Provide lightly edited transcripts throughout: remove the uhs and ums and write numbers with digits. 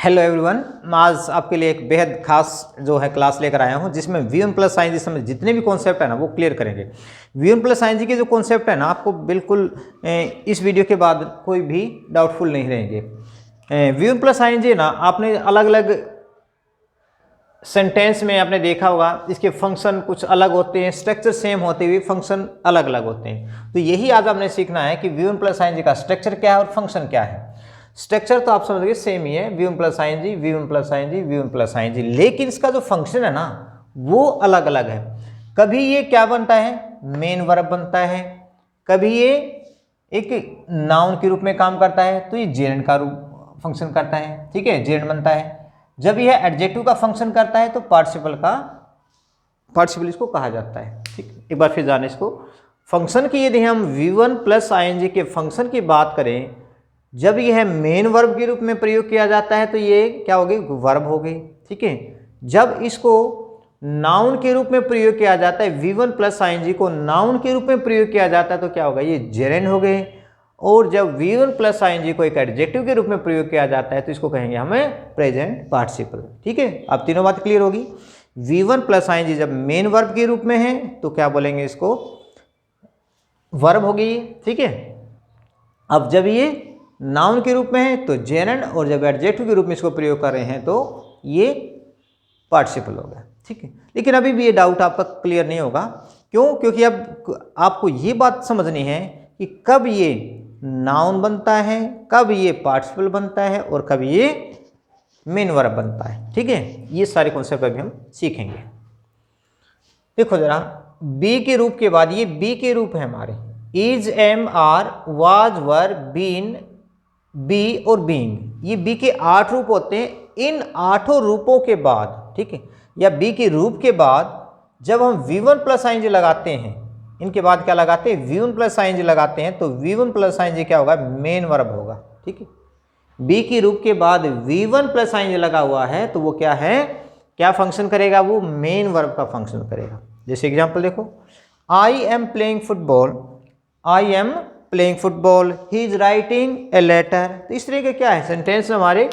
Hello everyone, मैं आज आपके लिए एक बेहद खास जो है क्लास लेकर आया हूं जिसमें V1 प्लस साइन जी में जितने भी कॉन्सेप्ट है ना वो क्लियर करेंगे। V1 प्लस साइन जी के जो कॉन्सेप्ट है ना आपको बिल्कुल इस वीडियो के बाद कोई भी डाउटफुल नहीं रहेंगे। V1 प्लस साइन जी ना आपने अलग अलग सेंटेंस में आपने देखा होगा, इसके फंक्शन कुछ अलग होते हैं, स्ट्रक्चर सेम होते हुए फंक्शन अलग अलग होते हैं। तो यही आज हमने सीखना है कि V1 प्लस साइन जी का स्ट्रक्चर क्या है और फंक्शन क्या है। स्ट्रक्चर तो आप समझ गए सेम ही है, V1 प्लस साइन जी, V1 प्लस साइन जी, V1 प्लस साइन जी, लेकिन इसका जो फंक्शन है ना वो अलग अलग है। कभी ये क्या बनता है, मेन वर्ब बनता है, कभी ये एक नाउन के रूप में काम करता है तो ये जेरेंड का रूप फंक्शन करता है, ठीक है, जेरेंड बनता है। जब यह एडजेक्टिव का फंक्शन करता है तो पार्टिसिपल इसको कहा जाता है। ठीक, एक बार फिर जाने इसको फंक्शन की। यदि हम V1 प्लस आईएनजी के फंक्शन की बात करें, जब यह मेन वर्ब के रूप में प्रयोग किया जाता है तो ये क्या हो गई, वर्ब हो गई। ठीक है, जब इसको नाउन के रूप में प्रयोग किया जाता है, V1 प्लस आईएनजी को नाउन के रूप में प्रयोग किया जाता है तो क्या होगा, ये जेरेंड हो गए। और जब V1 प्लस आईएनजी को एक एडजेक्टिव के रूप में प्रयोग किया जाता है तो इसको कहेंगे हमें प्रेजेंट पार्टिसिपल। ठीक है, अब तीनों बात क्लियर होगी। V1 प्लस आईएनजी जब मेन वर्ब के रूप में है तो क्या बोलेंगे, इसको वर्ब हो गई। ठीक है, अब जब ये नाउन के रूप में है तो जेरेंड, और जब एडजेक्टिव के रूप में इसको प्रयोग कर रहे हैं तो ये पार्टिसिपल हो गया। ठीक है, लेकिन अभी भी ये डाउट आपका क्लियर नहीं होगा। क्यों? क्योंकि अब आपको ये बात समझनी है कि कब ये नाउन बनता है, कब ये पार्टिसिपल बनता है और कब ये मेन वर्ब बनता है। ठीक है, ये सारे कॉन्सेप्ट अभी हम सीखेंगे। देखो जरा, बी के रूप के बाद ये बी के रूप है हमारे, is, am, are, was, were, been, be और बीइंग। ये बी के 8 रूप होते हैं। इन 8 रूपों के बाद, ठीक है, या बी के रूप के बाद जब हम V1 प्लस आईएनजी लगाते हैं, इनके बाद क्या लगाते हैं, V1 प्लस आईएनजी लगाते हैं तो V1 प्लस आईएनजी क्या होगा, मेन वर्ब होगा। ठीक है, बी के रूप के बाद V1 प्लस आईएनजी लगा हुआ है तो वो क्या है, क्या फंक्शन करेगा, वो मेन वर्ब का फंक्शन करेगा। जैसे एग्जाम्पल देखो, I am playing football, I am playing football, he is writing a letter. तो इस तरह के क्या है सेंटेंस हमारे,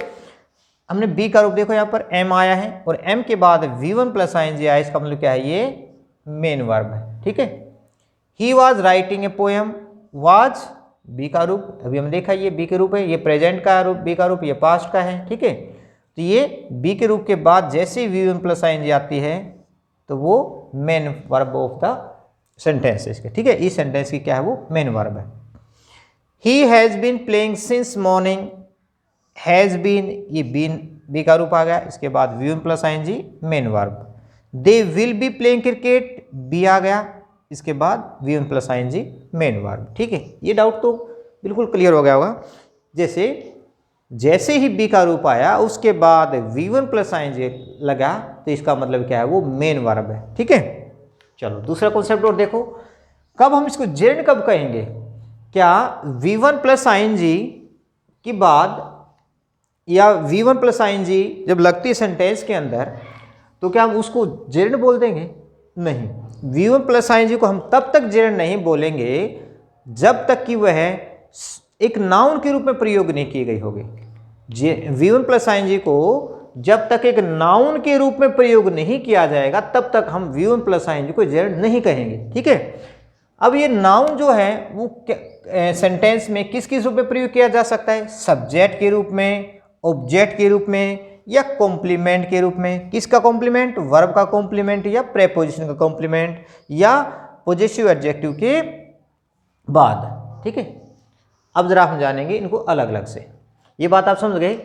हमने बी का रूप देखो यहाँ पर एम आया है और एम के बाद V1 प्लस आईएनजी आया, इसका मतलब क्या है, ये मेन वर्ब है। ठीक है, he was writing a poem, was be का रूप, अभी हम देखा ये बी के रूप है, ये प्रेजेंट का रूप बी का रूप, ये पास्ट का है। ठीक है, तो ये बी के रूप के बाद जैसे ही V1 प्लस आईएनजी आती है तो वो main verb of the sentence है इसके। ठीक है, इस सेंटेंस की क्या है, वो मेन वर्ब है। He has been playing since morning, has been, ये बीन बी का रूप आ गया, इसके बाद V1 plus ING main verb. They will be playing cricket, B आ गया, इसके बाद V1 plus ING main verb. ठीक है, ये डाउट तो बिल्कुल क्लियर हो गया होगा। जैसे ही बी का रूप आया उसके बाद V1 प्लस आईएनजी लगा तो इसका मतलब क्या है, वो मेन वर्ब है। ठीक है, चलो दूसरा कॉन्सेप्ट और देखो, कब हम इसको जेरेंड कब कहेंगे, क्या V1 प्लस आईएनजी की बाद या V1 प्लस आईएनजी जब लगती है सेंटेंस के अंदर तो क्या हम उसको जेरेंड बोल देंगे? नहीं, V1 प्लस आईएनजी को हम तब तक जेरेंड नहीं बोलेंगे जब तक कि वह एक नाउन के रूप में प्रयोग नहीं की गई होगी। V1 प्लस आईएनजी को जब तक एक नाउन के रूप में प्रयोग नहीं किया जाएगा तब तक हम V1 प्लस आईएनजी को जेरेंड नहीं कहेंगे। ठीक है, अब ये नाउन जो है वो सेंटेंस में किस किस रूप में प्रयोग किया जा सकता है, सब्जेक्ट के रूप में, ऑब्जेक्ट के रूप में, या कॉम्प्लीमेंट के रूप में। किसका कॉम्प्लीमेंट, वर्ब का कॉम्प्लीमेंट या प्रेपोजिशन का कॉम्प्लीमेंट, या पॉजेसिव एडजेक्टिव के बाद। ठीक है, अब जरा हम जानेंगे इनको अलग अलग से। ये बात आप समझ गए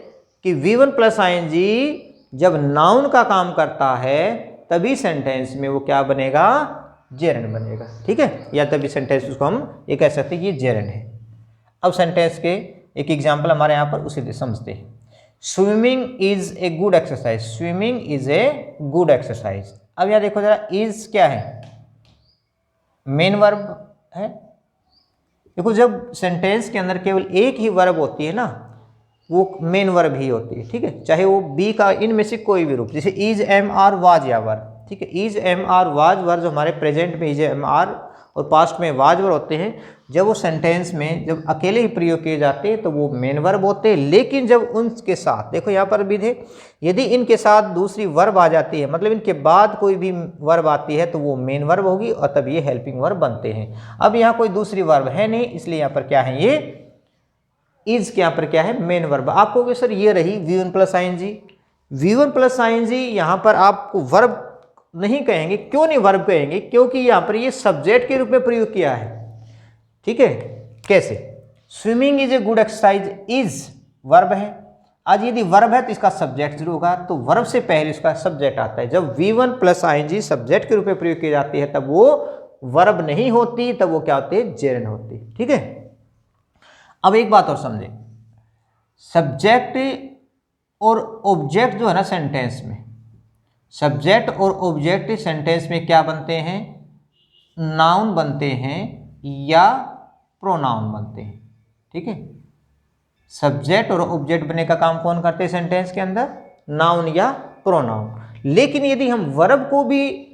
कि V1 प्लस आईएनजी जब नाउन का काम करता है तभी सेंटेंस में वो क्या बनेगा, जेरेंड बनेगा। ठीक है, या तभी सेंटेंस उसको हम ये कह सकते हैं कि ये जेरेंड है। अब सेंटेंस के एक एग्जांपल हमारे यहाँ पर उसे समझते हैं। Swimming is a good exercise, swimming is a good exercise. अब यहाँ देखो जरा, इज क्या है, मेन वर्ब है। देखो जब सेंटेंस के अंदर केवल एक ही वर्ब होती है ना, वो मेन वर्ब ही होती है। ठीक है, चाहे वो बी का इनमें से कोई भी रूप, जैसे इज, एम, आर, वाज या वर। ठीक है, इज, एम, आर, वाज, वर जो हमारे प्रेजेंट में इज, एम, आर, और पास्ट में वाज वर्ब होते हैं, जब वो सेंटेंस में जब अकेले ही प्रयोग किए जाते हैं तो वो मेन वर्ब होते हैं। लेकिन जब उनके साथ, देखो यहाँ पर भी थे, यदि इनके साथ दूसरी वर्ब आ जाती है, मतलब इनके बाद कोई भी वर्ब आती है तो वो मेन वर्ब होगी और तब ये हेल्पिंग वर्ब बनते हैं। अब यहाँ कोई दूसरी वर्ब है नहीं, इसलिए यहाँ पर क्या है, ये इज के यहाँ पर क्या है, मेन वर्ब। आप कहोगे सर ये रही V1 plus ING, V1 plus ING यहाँ पर आपको वर्ब नहीं कहेंगे। क्यों नहीं वर्ब कहेंगे? क्योंकि यहाँ पर ये सब्जेक्ट के रूप में प्रयोग किया है। ठीक है, कैसे? Swimming is a good exercise, is verb है। आज यदि वर्ब है तो इसका सब्जेक्ट जरूर होगा, तो वर्ब से पहले इसका सब्जेक्ट आता है। जब V1 प्लस ING सब्जेक्ट के रूप में प्रयोग की जाती है तब वो वर्ब नहीं होती, तब वो क्या होती है, जेरंड होती। ठीक है, अब एक बात और समझे, सब्जेक्ट और ऑब्जेक्ट जो है ना सेंटेंस में, सब्जेक्ट और ऑब्जेक्ट सेंटेंस में क्या बनते हैं, नाउन बनते हैं या प्रोनाउन बनते हैं। ठीक है, सब्जेक्ट और ऑब्जेक्ट बनने का काम कौन करते हैं सेंटेंस के अंदर, नाउन या प्रोनाउन। लेकिन यदि हम वर्ब को भी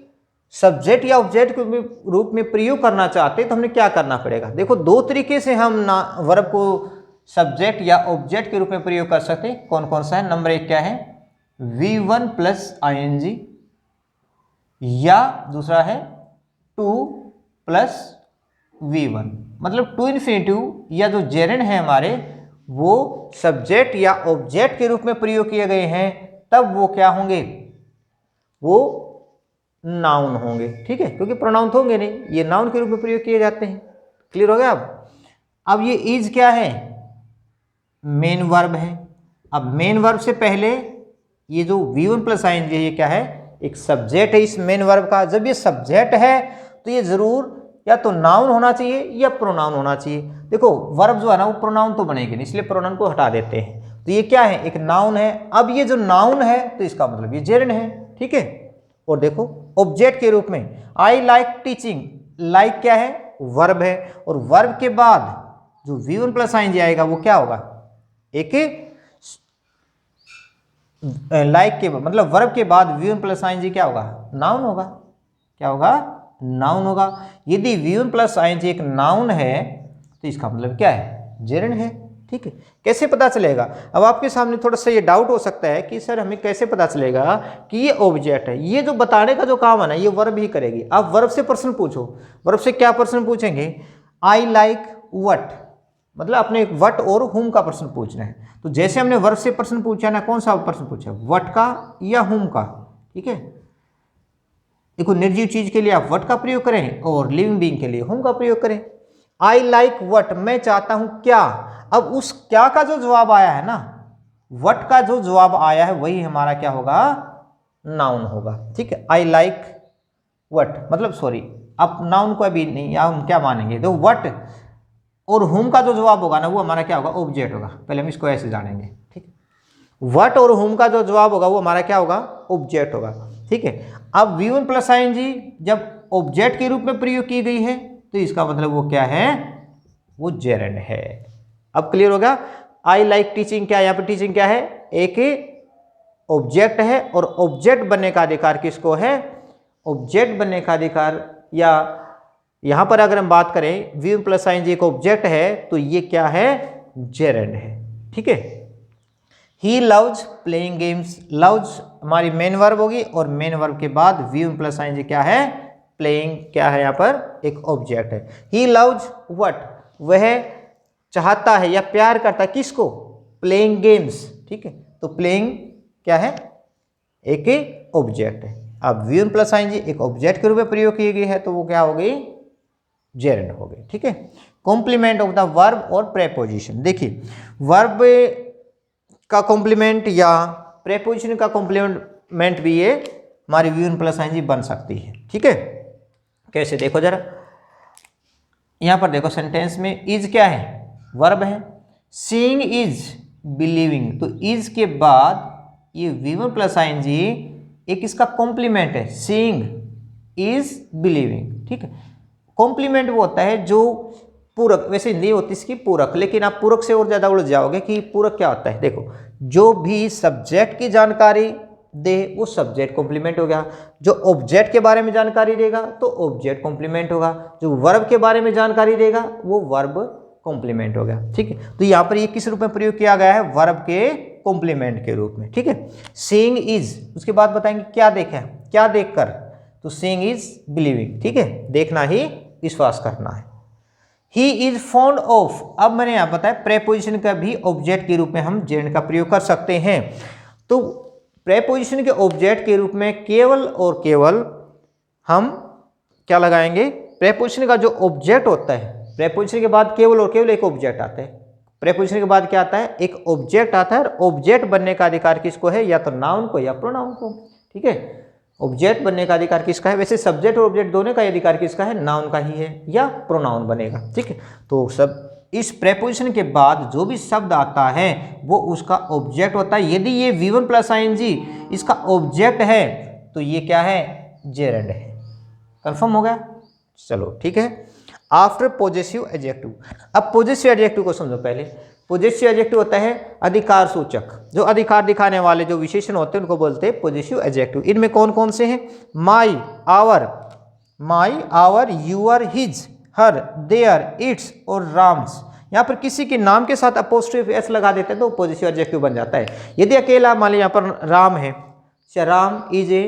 सब्जेक्ट या ऑब्जेक्ट के रूप में प्रयोग करना चाहते हैं तो हमें क्या करना पड़ेगा? देखो, दो तरीके से हम वर्ब को सब्जेक्ट या ऑब्जेक्ट के रूप में प्रयोग कर सकते हैं। कौन कौन सा है? नंबर 1 क्या है, V1 प्लस ING, या दूसरा है टू प्लस V1, मतलब टू इन्फिनेटिव या जो जेरंड है हमारे, वो सब्जेक्ट या ऑब्जेक्ट के रूप में प्रयोग किए गए हैं, तब वो क्या होंगे, वो नाउन होंगे। ठीक है, क्योंकि प्रोनाउन तो होंगे नहीं, ये नाउन के रूप में प्रयोग किए जाते हैं। क्लियर हो गया? अब ये इज क्या है, मेन वर्ब है। अब मेन वर्ब से पहले ये जो V1 प्लस ING है, ये क्या है, एक सब्जेक्ट है इस मेन वर्ब का। जब ये सब्जेक्ट है तो ये जरूर या तो नाउन होना चाहिए या प्रोनाउन होना चाहिए। देखो, वर्ब जो है ना वो प्रोनाउन तो बनेगी नहीं, इसलिए प्रोनाउन को हटा देते हैं। तो ये क्या है, एक नाउन है। अब ये जो नाउन है तो इसका मतलब ये जेरंड है। ठीक है, और देखो ऑब्जेक्ट के रूप में आई लाइक टीचिंग, लाइक क्या है, वर्ब है, और वर्ब के बाद जो V1 प्लस ING आएगा वो क्या होगा, एक लाइक के मतलब वर्ब के बाद V1 प्लस ING क्या होगा, नाउन होगा। क्या होगा, नाउन होगा। यदि V1 प्लस ING एक नाउन है तो इसका मतलब क्या है, जेरंड है। ठीक है, कैसे पता चलेगा? अब आपके सामने थोड़ा सा ये डाउट हो सकता है कि सर हमें कैसे पता चलेगा कि ये ऑब्जेक्ट है। ये जो बताने का जो काम है ना, ये वर्ब ही करेगी। आप वर्ब से प्रश्न पूछो, वर्ब से क्या प्रश्न पूछेंगे, आई लाइक वट, मतलब अपने वट और हुम का प्रश्न पूछना है। तो जैसे हमने वर्ब से प्रश्न पूछा ना, कौन सा प्रश्न पूछा, वट का या हुम का। ठीक है, देखो निर्जीव चीज के लिए आप वट का प्रयोग करें और लिविंग बीइंग के लिए हुम का प्रयोग करें। आई लाइक वट, मैं चाहता हूं क्या। अब उस क्या का जो जवाब आया है ना, वट का जो जवाब आया है वही हमारा क्या होगा, नाउन होगा। ठीक है, आई लाइक वट, मतलब सॉरी, आप नाउन को अभी नहीं, या हम क्या मानेंगे, तो वट और हुम का जो जवाब होगा ना वो हमारा क्या होगा, ऑब्जेक्ट होगा। पहले हम इसको ऐसे जानेंगे। ठीक है, वट और हुम का जो जवाब होगा वो हमारा क्या होगा, ऑब्जेक्ट होगा। ठीक है, अब V1 प्लस ING जब ऑब्जेक्ट के रूप में प्रयोग की गई है तो इसका मतलब वो क्या है, वो जेरंड है। अब क्लियर होगा? आई लाइक टीचिंग, क्या यहाँ पर टीचिंग क्या है, एक ऑब्जेक्ट है, और ऑब्जेक्ट बनने का अधिकार किसको है, ऑब्जेक्ट बनने का अधिकार, या यहाँ पर अगर हम बात करें V1 प्लस ING एक ऑब्जेक्ट है तो ये क्या है, जेरंड है। ठीक है, he loves playing games, loves हमारी मेन वर्ब होगी, और मेन वर्ब के बाद V1 प्लस ING क्या है, प्लेइंग क्या है, यहाँ पर एक ऑब्जेक्ट है। ही लव्स व्हाट, वह चाहता है या प्यार करता है किसको, प्लेइंग गेम्स। ठीक है, तो प्लेइंग क्या है, एक ऑब्जेक्ट है। अब V1 प्लस ING एक ऑब्जेक्ट के रूप में प्रयोग की गई है तो वो क्या हो गई, जेरंड हो गई। ठीक है, कॉम्प्लीमेंट ऑफ द वर्ब और प्रेपोजिशन। देखिए, वर्ब का कॉम्प्लीमेंट या प्रेपोजिशन का कॉम्प्लीमेंट भी ये हमारी V1 प्लस ING बन सकती है। ठीक है, कैसे, देखो जरा, यहां पर देखो सेंटेंस में इज क्या है, वर्ब है। सीइंग इज बिलीविंग, तो इज के बाद ये V1 प्लस ING एक इसका कॉम्प्लीमेंट है, सीइंग इज बिलीविंग। ठीक है, कॉम्प्लीमेंट वो होता है जो पूरक, वैसे हिंदी होती है इसकी पूरक, लेकिन आप पूरक से और ज़्यादा उलझ जाओगे कि पूरक क्या होता है। देखो, जो भी सब्जेक्ट की जानकारी दे वो सब्जेक्ट कॉम्प्लीमेंट हो गया। जो ऑब्जेक्ट के बारे में जानकारी देगा तो ऑब्जेक्ट कॉम्प्लीमेंट होगा, जो वर्ब के बारे में जानकारी देगा वो वर्ब कॉम्प्लीमेंट हो गया। ठीक है, तो यहाँ पर ये किस रूप में प्रयोग किया गया है, वर्ब के कॉम्प्लीमेंट के रूप में। ठीक है, सीइंग इज, उसके बाद बताएंगे क्या देखा, क्या देखकर, तो सीइंग इज बिलीविंग। ठीक है, देखना ही विश्वास करना है। ही इज फॉन्ड ऑफ, अब मैंने यहाँ बताया प्रेपोजिशन का भी ऑब्जेक्ट के रूप में हम जेरेंड का प्रयोग कर सकते हैं। तो प्रेपोजिशन के ऑब्जेक्ट के रूप में केवल और केवल हम क्या लगाएंगे, प्रेपोजिशन का जो ऑब्जेक्ट होता है, प्रेपोजिशन के बाद केवल और केवल एक ऑब्जेक्ट आता है। प्रेपोजिशन के बाद क्या आता है, एक ऑब्जेक्ट आता है, और ऑब्जेक्ट बनने का अधिकार किसको है, या तो नाउन को या प्रोनाउन को। ठीक है, ऑब्जेक्ट बनने का अधिकार किसका है, वैसे सब्जेक्ट और ऑब्जेक्ट दोनों का अधिकार किसका है, नाउन का ही है, या प्रोनाउन बनेगा। ठीक है, तो सब इस प्रेपोजिशन के बाद जो भी शब्द आता है वो उसका ऑब्जेक्ट होता है। यदि ये V1 प्लस ING इसका ऑब्जेक्ट है तो ये क्या है, जेरेंड है। कंफर्म हो गया, चलो ठीक है। आफ्टर पॉजेसिव एडजेक्टिव, अब पॉजेसिव एडजेक्टिव को समझो पहले। पॉजेसिव एडजेक्टिव होता है अधिकार सूचक, जो अधिकार दिखाने वाले जो विशेषण होते हैं उनको बोलते हैं पॉजेसिव एडजेक्टिव। इनमें कौन कौन से हैं, my, our, your, his, her, their, its और राम्स। यहाँ पर किसी के नाम के साथ अपोस्ट्रोफी एस लगा देते हैं तो पॉजेसिव एडजेक्टिव बन जाता है। यदि अकेला मान लीजिए यहाँ पर राम है, Ram is a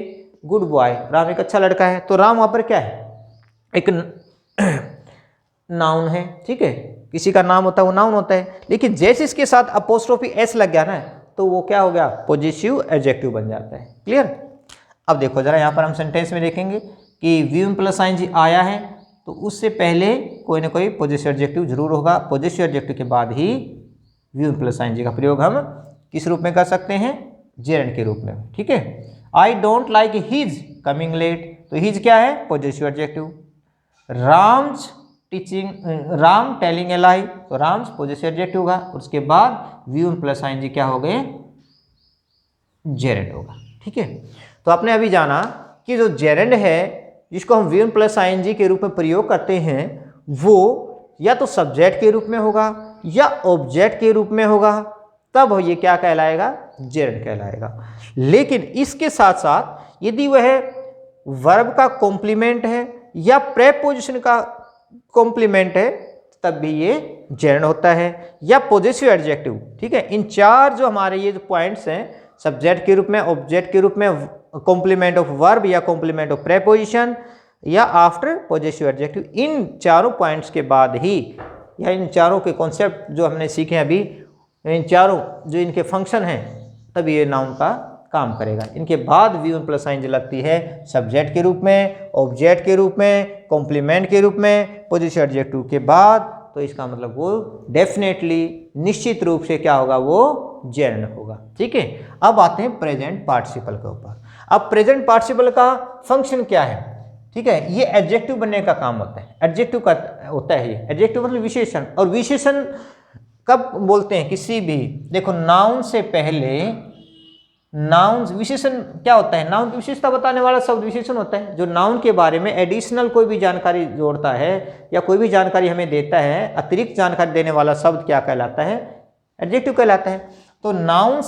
good boy, Ram एक अच्छा लड़का है, तो राम वहाँ पर क्या है, एक नाउन है। ठीक है, किसी का नाम होता है वो नाउन होता है, लेकिन जैसे इसके साथ अपोस्ट्रोफी एस लग गया ना तो वो क्या हो गया, पॉजेसिव एडजेक्टिव बन जाता है। क्लियर। अब देखो जरा यहाँ पर हम सेंटेंस में देखेंगे कि V1 प्लस ING आया है तो उससे पहले कोई ना कोई पॉजेसिव एडजेक्टिव जरूर होगा। पॉजेसिव एडजेक्टिव के बाद ही V1 प्लस ING का प्रयोग हम किस रूप में कर सकते हैं, जेरेंड के रूप में। ठीक है, I don't like his coming late, तो हिज क्या है, possessive adjective. Ram telling a lie, तो राम्स पॉजेसिव एडजेक्टिव होगा। उसके बाद V1 प्लस ING क्या हो गए, जेरेंड होगा। ठीक है, तो आपने अभी जाना कि जो जेरेंड है जिसको हम V1 प्लस ING के रूप में प्रयोग करते हैं वो या तो सब्जेक्ट के रूप में होगा या ऑब्जेक्ट के रूप में होगा, तब ये क्या कहलाएगा, जेरेंड कहलाएगा। लेकिन इसके साथ साथ यदि वह वर्ब का कॉम्प्लीमेंट है या प्रेपोजिशन का कॉम्प्लीमेंट है तब भी ये जेरेंड होता है, या पॉजेसिव एडजेक्टिव। ठीक है, इन चार जो हमारे ये जो पॉइंट्स हैं, सब्जेक्ट के रूप में, ऑब्जेक्ट के रूप में, कॉम्प्लीमेंट ऑफ वर्ब या कॉम्प्लीमेंट ऑफ प्रेपोजिशन या आफ्टर पॉजेसिव एडजेक्टिव, इन चारों पॉइंट्स के बाद ही, या इन चारों के कॉन्सेप्ट जो हमने सीखे अभी, इन चारों जो इनके फंक्शन हैं तभी ये नाउन का काम करेगा। इनके बाद V1 प्लस ING लगती है सब्जेक्ट के रूप में, ऑब्जेक्ट के रूप में, कॉम्प्लीमेंट के रूप में, पॉजेसिव एडजेक्टिव के बाद, तो इसका मतलब वो डेफिनेटली निश्चित रूप से क्या होगा, वो जेरेंड होगा। ठीक है, अब आते हैं प्रेजेंट पार्टिसिपल के ऊपर। अब प्रेजेंट पार्टिसिपल का फंक्शन क्या है, ठीक है, ये एडजेक्टिव बनने का काम होता है, एडजेक्टिव का होता है ये। एडजेक्टिव मतलब विशेषण, और विशेषण कब बोलते हैं, किसी भी, देखो नाउन से पहले, नाउन विशेषण क्या होता है, नाउन की विशेषता बताने वाला शब्द विशेषण होता है। जो नाउन के बारे में एडिशनल कोई भी जानकारी जोड़ता है या कोई भी जानकारी हमें देता है, अतिरिक्त जानकारी देने वाला शब्द क्या कहलाता है, एडजेक्टिव कहलाता है। तो नाउन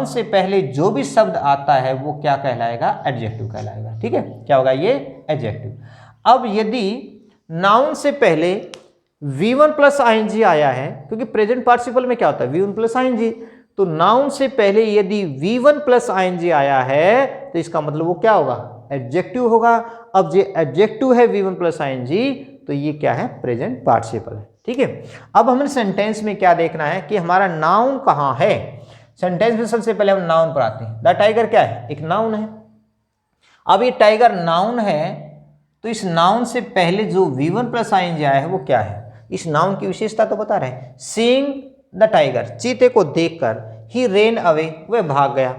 से पहले जो भी शब्द आता है वो क्या कहलाएगा, एडजेक्टिव कहलाएगा। ठीक है, क्या होगा, ये एडजेक्टिव। अब यदि नाउन से पहले V1 प्लस ING आया है, क्योंकि प्रेजेंट पार्टिसिपल में क्या होता है, V1 प्लस ING, तो नाउन से पहले यदि V1 प्लस ING आया है तो इसका मतलब वो क्या होगा, एडजेक्टिव होगा। अब ये एडजेक्टिव है V1 प्लस ING तो ये क्या है, प्रेजेंट पार्टिसिपल है। ठीक है, अब हमें सेंटेंस में क्या देखना है कि हमारा नाउन कहाँ है। सेंटेंस में सबसे पहले हम नाउन पर आते हैं। द टाइगर क्या है, एक नाउन है। अब ये टाइगर नाउन है तो इस नाउन से पहले जो V1 प्लस ING आया है वो क्या है, इस नाउन की विशेषता तो बता रहे हैं। सीइंग द टाइगर, चीते को देखकर, ही रेन अवे, वह भाग गया।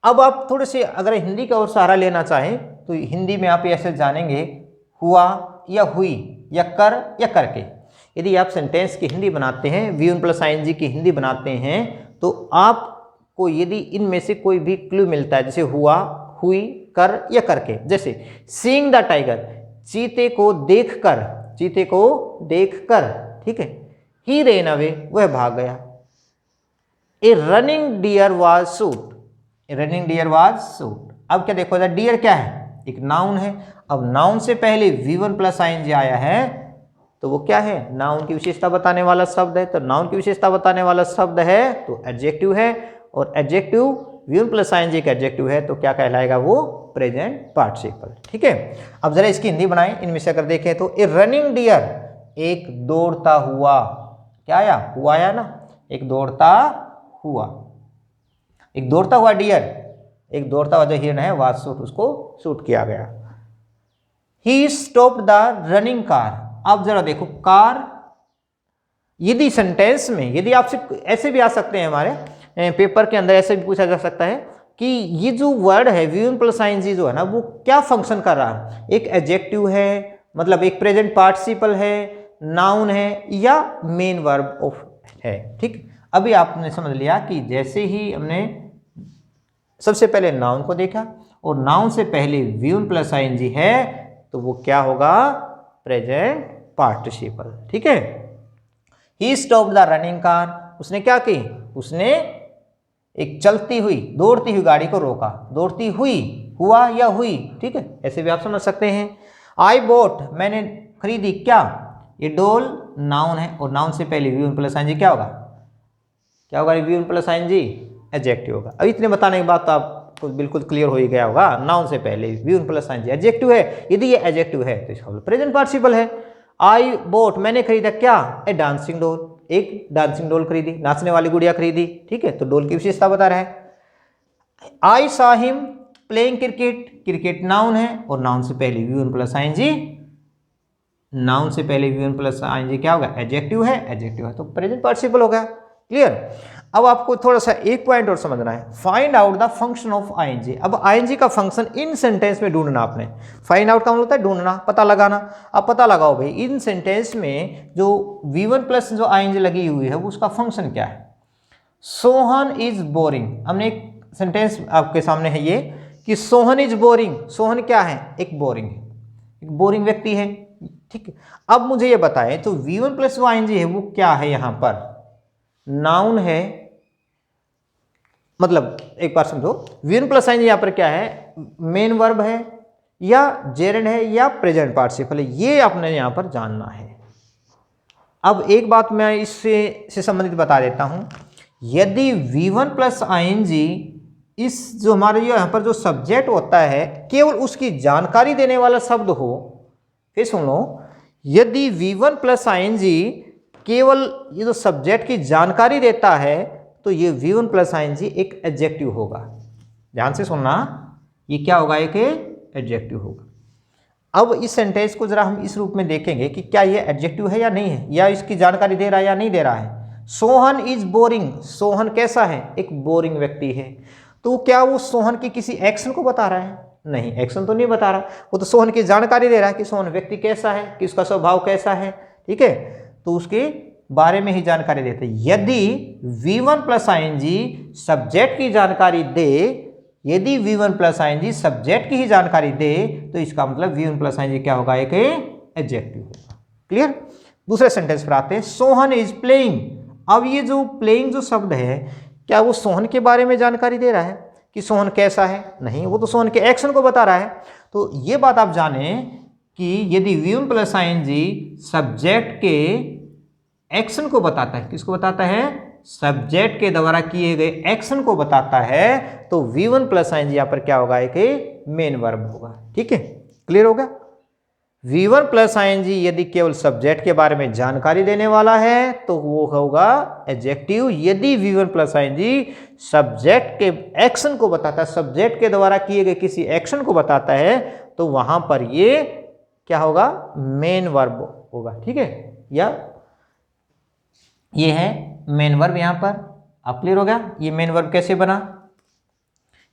अब आप थोड़े से अगर हिंदी का और सहारा लेना चाहें तो हिंदी में आप ऐसे जानेंगे, हुआ या हुई या कर या करके। यदि आप सेंटेंस की हिंदी बनाते हैं, V1 प्लस ING की हिंदी बनाते हैं, तो आपको यदि इनमें से कोई भी क्लू मिलता है, जैसे हुआ, हुई, कर या करके, जैसे सीइंग द टाइगर, चीते को देखकर, चीते को देखकर, ठीक है, ही रेन अवे, वह भाग गया। A running deer was shoot, running deer was shoot. अब क्या देखो, डियर क्या है, एक नाउन है। अब नाउन से पहले V1 प्लस ING आया है तो वो क्या है, नाउन की विशेषता बताने वाला शब्द है। तो नाउन की विशेषता बताने वाला शब्द है तो एडजेक्टिव है, और एडजेक्टिव V1 प्लस ING एक एडजेक्टिव है तो क्या कहलाएगा वो, प्रेजेंट पार्टिसिपल। ठीक है, अब जरा इसकी हिंदी बनाएं। इनमें से अगर देखें तो ए रनिंग डियर, एक दौड़ता हुआ, क्या आया, हुआ आया ना, एक दौड़ता हुआ, एक दौड़ता हुआ डियर, एक दौड़ता हुआ जो हिरन है वाज शूट, उसको शूट किया गया। He stopped the running car. अब जरा देखो, कार, यदि सेंटेंस में, यदि आपसे ऐसे भी आ सकते हैं, हमारे पेपर के अंदर ऐसे भी पूछा जा सकता है कि ये जो वर्ड है V1 प्लस ING जो है ना, वो क्या फंक्शन कर रहा है, एक एडजेक्टिव है, मतलब एक प्रेजेंट पार्टिसिपल है, नाउन है, या मेन वर्ब ऑफ है। ठीक, अभी आपने समझ लिया कि जैसे ही हमने सबसे पहले नाउन को देखा और नाउन से पहले V1 प्लस ING है तो वो क्या होगा, प्रेजेंट पार्टिसिपल। ठीक है, he stopped the running car, उसने क्या की, उसने एक चलती हुई, दौड़ती हुई गाड़ी को रोका, दौड़ती हुई, हुआ या हुई, ठीक है, ऐसे भी आप समझ सकते हैं। आई बॉट, मैंने खरीदी, क्या, ये डॉल नाउन है और नाउन से पहले V1 प्लस ING क्या होगा, क्या होगा, V1 प्लस ING एडजेक्टिव होगा। अब इतने बताने के बाद तो आपको बिल्कुल क्लियर हो ही गया होगा, नाउन से पहले V1 प्लस ING एडजेक्टिव है, यदि ये एडजेक्टिव है तो इसका प्रेजेंट पार्टिसिपल है। आई बॉट, मैंने खरीदा, क्या, ए डांसिंग डॉल, एक डांसिंग डॉल खरीदी, नाचने वाली गुड़िया खरीदी। ठीक है, तो डॉल की विशेषता बता रहा है। I saw him playing cricket, cricket noun है और नाउन से पहले V1 प्लस ING, नाउन से पहले V1 प्लस ING क्या होगा, एडजेक्टिव है, एडजेक्टिव है तो प्रेजेंट पार्टिसिपल हो गया। क्लियर। अब आपको थोड़ा सा एक पॉइंट और समझना है, find out the function of ING। अब ING का फंक्शन इन सेंटेंस में ढूंढना आपने। फाइंड आउट का मतलब होता है ढूंढना, पता लगाना। अब पता लगाओ भाई, इन सेंटेंस में जो V1 प्लस जो ING लगी हुई है वो उसका फंक्शन क्या है। सोहन इज बोरिंग, हमने एक सेंटेंस आपके सामने है ये कि सोहन इज बोरिंग। सोहन क्या है, एक बोरिंग है, एक बोरिंग व्यक्ति है। ठीक है, अब मुझे ये बताएं तो V1 प्लस जो ING है वो क्या है, यहां पर नाउन है, मतलब एक बार समझो, V1 प्लस ING यहां पर क्या है, मेन वर्ब है या जेरेंड है या प्रेजेंट पार्टिसिपल है, ये आपने यहां पर जानना है। अब एक बात मैं इससे संबंधित बता देता हूं, यदि V1 प्लस ING इस जो हमारे यहाँ पर जो सब्जेक्ट होता है केवल उसकी जानकारी देने वाला शब्द हो, फिर सुनो, यदि V1 प्लस ING केवल ये जो सब्जेक्ट की जानकारी देता है तो ये V1 प्लस ING एक एडजेक्टिव होगा। ध्यान से सुनना, ये क्या होगा, एक एडजेक्टिव होगा। अब इस सेंटेंस को जरा हम इस रूप में देखेंगे कि क्या ये एडजेक्टिव है या नहीं है, या इसकी जानकारी दे रहा है या नहीं दे रहा है। सोहन इज बोरिंग, सोहन कैसा है, एक बोरिंग व्यक्ति है। तो क्या वो सोहन की किसी एक्शन को बता रहा है, नहीं, एक्शन तो नहीं बता रहा, वो तो सोहन की जानकारी दे रहा है कि सोहन व्यक्ति कैसा है, कि उसका स्वभाव कैसा है। ठीक है, तो उसके बारे में ही जानकारी देते हैं। यदि V1 प्लस ING सब्जेक्ट की जानकारी दे, यदि V1 प्लस ING सब्जेक्ट की ही जानकारी दे तो इसका मतलब V1 प्लस ING क्या होगा, एक एडजेक्टिव होगा। क्लियर। दूसरे सेंटेंस पर आते हैं, सोहन इज प्लेइंग। अब ये जो प्लेइंग जो शब्द है, क्या वो सोहन के बारे में जानकारी दे रहा है कि सोहन कैसा है, नहीं, वो तो सोहन के एक्शन को बता रहा है। तो ये बात आप जाने कि यदि V1 प्लस ING सब्जेक्ट के एक्शन को बताता है, किसको बताता है, सब्जेक्ट के द्वारा किए गए एक्शन को बताता है, तो V1 प्लस ING यहां पर क्या होगा, एक मेन वर्ब होगा। ठीक है, क्लियर होगा। V1 प्लस ING यदि केवल सब्जेक्ट के बारे में जानकारी देने वाला है तो वो होगा एडजेक्टिव। यदि V1 प्लस ING सब्जेक्ट के एक्शन को बताता है, सब्जेक्ट के द्वारा किए गए किसी एक्शन को बताता है, तो वहां पर ये क्या होगा, मेन वर्ब होगा। ठीक है, या ये है मेन वर्ब। यहां पर आप क्लियर हो गया, ये मेन वर्ब कैसे बना,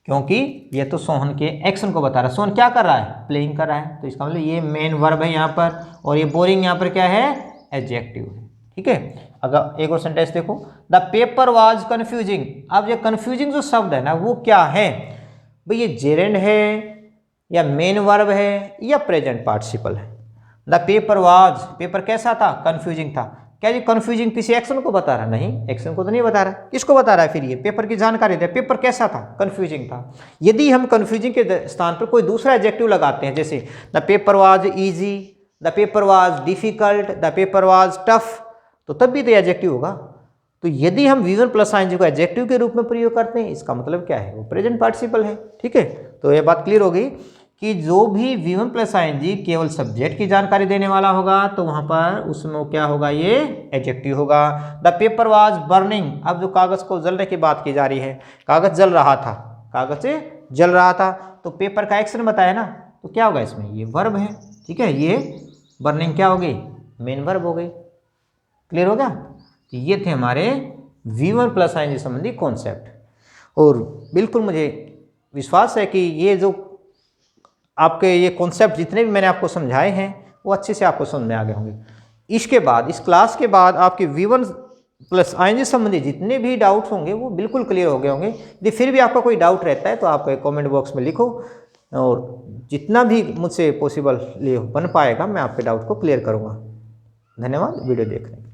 क्योंकि ये तो सोहन के एक्शन को बता रहा है। सोहन क्या कर रहा है, प्लेइंग कर रहा है, तो इसका मतलब ये मेन वर्ब है यहाँ पर, और ये बोरिंग यहाँ पर क्या है, एडजेक्टिव है। ठीक है, अगर एक और सेंटेंस देखो, द पेपर वाज कंफ्यूजिंग। अब ये कंफ्यूजिंग जो शब्द है ना वो क्या है भाई, ये जेरेंड है या मेन वर्ब है या प्रेजेंट पार्टिसिपल है। द पेपर वाज, पेपर कैसा था, कंफ्यूजिंग था। क्या ये कन्फ्यूजिंग किसी एक्शन को बता रहा है? नहीं, एक्शन को तो नहीं बता रहा है। किसको बता रहा है फिर? ये पेपर की जानकारी दे। पेपर कैसा था? कन्फ्यूजिंग था। यदि हम कन्फ्यूजिंग के स्थान पर कोई दूसरा एडजेक्टिव लगाते हैं, जैसे the paper was easy, the paper was difficult, the paper was tough, तो तब भी तो एडजेक्टिव होगा। तो यदि हम V1 प्लस आईएनजी को एडजेक्टिव के रूप में प्रयोग करते हैं, इसका मतलब क्या है? वो प्रेजेंट पार्टिसिपल है। ठीक है, तो ये बात क्लियर हो गई कि जो भी V1 प्लस आईएनजी केवल सब्जेक्ट की जानकारी देने वाला होगा तो वहाँ पर उसमें वो क्या होगा? ये एडजेक्टिव होगा। द पेपर वाज बर्निंग, अब जो कागज़ को जलने की बात की जा रही है, कागज़ जल रहा था, कागज़ से जल रहा था, तो पेपर का एक्शन बताया ना, तो क्या होगा इसमें? ये वर्ब है। ठीक है, ये बर्निंग क्या हो गई? मेन वर्ब हो गई। क्लियर हो गया? तो ये थे हमारे V1 प्लस आईएनजी संबंधी कॉन्सेप्ट। और बिल्कुल मुझे विश्वास है कि ये जो आपके ये कॉन्सेप्ट जितने भी मैंने आपको समझाए हैं वो अच्छे से आपको समझ में आ गए होंगे। इसके बाद, इस क्लास के बाद आपके V1 प्लस आईएनजी संबंधी जितने भी डाउट्स होंगे वो बिल्कुल क्लियर हो गए होंगे। यदि फिर भी आपका कोई डाउट रहता है तो आप कमेंट बॉक्स में लिखो, और जितना भी मुझसे पॉसिबल बन पाएगा मैं आपके डाउट को क्लियर करूँगा। धन्यवाद वीडियो देखने के लिए।